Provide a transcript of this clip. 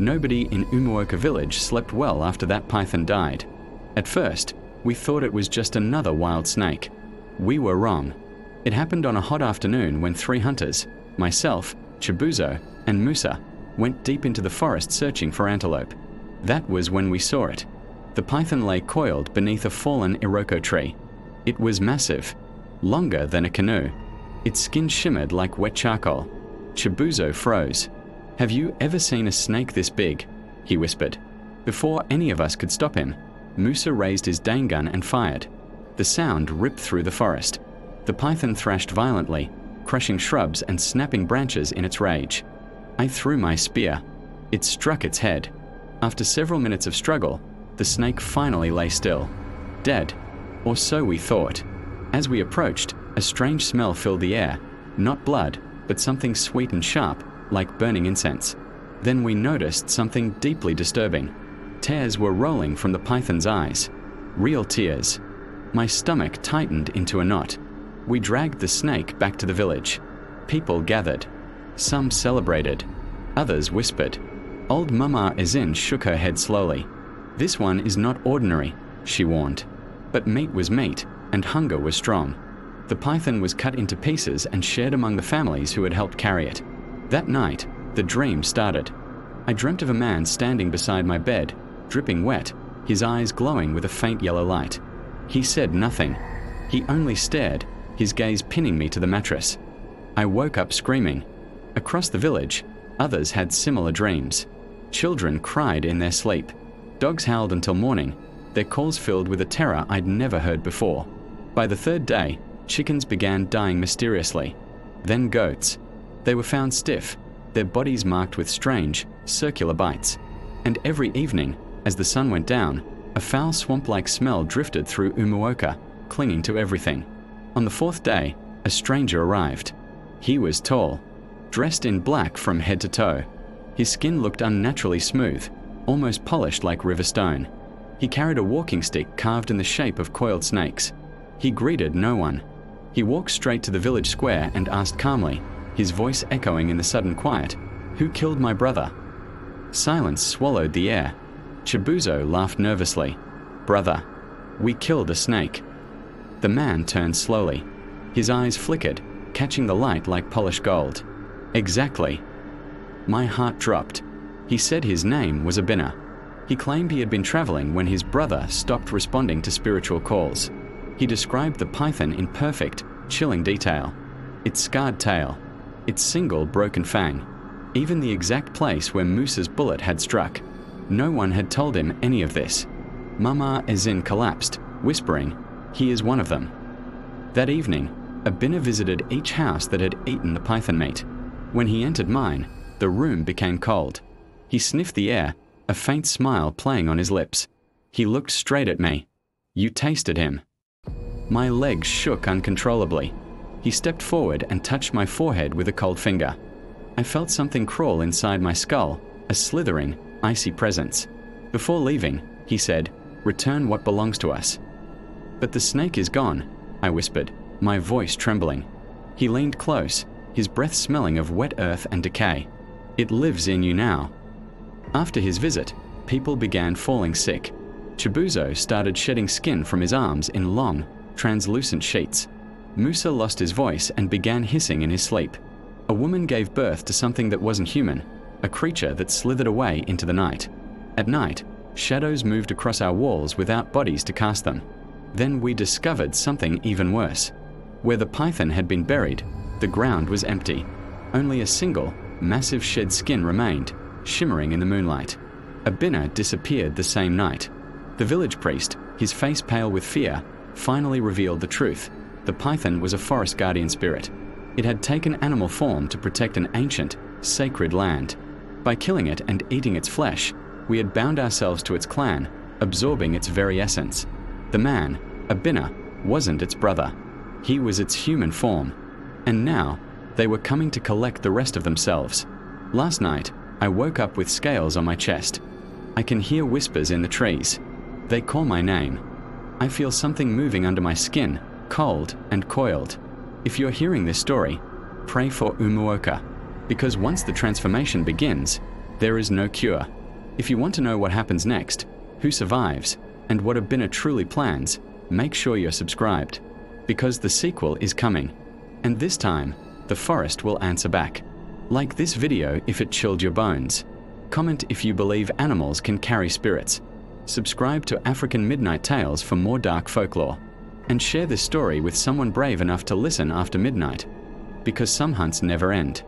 Nobody in Umuoka village slept well after that python died. At first, we thought it was just another wild snake. We were wrong. It happened on a hot afternoon when 3 hunters, myself, Chibuzo, and Musa, went deep into the forest searching for antelope. That was when we saw it. The python lay coiled beneath a fallen iroko tree. It was massive, longer than a canoe. Its skin shimmered like wet charcoal. Chibuzo froze. "Have you ever seen a snake this big?" he whispered. Before any of us could stop him, Musa raised his Dane gun and fired. The sound ripped through the forest. The python thrashed violently, crushing shrubs and snapping branches in its rage. I threw my spear. It struck its head. After several minutes of struggle, the snake finally lay still, dead, or so we thought. As we approached, a strange smell filled the air, not blood, but something sweet and sharp, like burning incense. Then we noticed something deeply disturbing. Tears were rolling from the python's eyes. Real tears. My stomach tightened into a knot. We dragged the snake back to the village. People gathered. Some celebrated. Others whispered. Old Mama Ezin shook her head slowly. "This one is not ordinary," she warned. But meat was meat, and hunger was strong. The python was cut into pieces and shared among the families who had helped carry it. That night, the dream started. I dreamt of a man standing beside my bed, dripping wet, his eyes glowing with a faint yellow light. He said nothing. He only stared, his gaze pinning me to the mattress. I woke up screaming. Across the village, others had similar dreams. Children cried in their sleep. Dogs howled until morning, their calls filled with a terror I'd never heard before. By the 3rd day, chickens began dying mysteriously. Then goats. They were found stiff, their bodies marked with strange, circular bites. And every evening, as the sun went down, a foul swamp-like smell drifted through Umuoka, clinging to everything. On the 4th day, a stranger arrived. He was tall, dressed in black from head to toe. His skin looked unnaturally smooth, almost polished like river stone. He carried a walking stick carved in the shape of coiled snakes. He greeted no one. He walked straight to the village square and asked calmly, his voice echoing in the sudden quiet, "Who killed my brother?" Silence swallowed the air. Chibuzo laughed nervously. "Brother, we killed a snake." The man turned slowly. His eyes flickered, catching the light like polished gold. "Exactly." My heart dropped. He said his name was Abina. He claimed he had been traveling when his brother stopped responding to spiritual calls. He described the python in perfect, chilling detail. Its scarred tail, its single broken fang, even the exact place where Musa's bullet had struck. No one had told him any of this. Mama Ezin collapsed, whispering, "He is one of them." That evening, Abina visited each house that had eaten the python meat. When he entered mine, the room became cold. He sniffed the air, a faint smile playing on his lips. He looked straight at me. "You tasted him." My legs shook uncontrollably. He stepped forward and touched my forehead with a cold finger. I felt something crawl inside my skull, a slithering, icy presence. Before leaving, he said, "Return what belongs to us." "But the snake is gone," I whispered, my voice trembling. He leaned close, his breath smelling of wet earth and decay. "It lives in you now." After his visit, people began falling sick. Chibuzo started shedding skin from his arms in long, translucent sheets. Musa lost his voice and began hissing in his sleep. A woman gave birth to something that wasn't human, a creature that slithered away into the night. At night, shadows moved across our walls without bodies to cast them. Then we discovered something even worse. Where the python had been buried, the ground was empty. Only a single, massive shed skin remained, shimmering in the moonlight. Abina disappeared the same night. The village priest, his face pale with fear, finally revealed the truth. The python was a forest guardian spirit. It had taken animal form to protect an ancient, sacred land. By killing it and eating its flesh, we had bound ourselves to its clan, absorbing its very essence. The man, Abina, wasn't its brother. He was its human form. And now, they were coming to collect the rest of themselves. Last night, I woke up with scales on my chest. I can hear whispers in the trees. They call my name. I feel something moving under my skin, cold and coiled. If you're hearing this story, pray for Umuoka, because once the transformation begins, There is no cure. If you want to know what happens next, who survives, and what Abhinna truly plans, make sure you're subscribed, because the sequel is coming. And this time, the forest will answer back. Like this video if it chilled your bones. Comment if you believe animals can carry spirits. Subscribe to African Midnight Tales for more dark folklore. And share this story with someone brave enough to listen after midnight, because some hunts never end.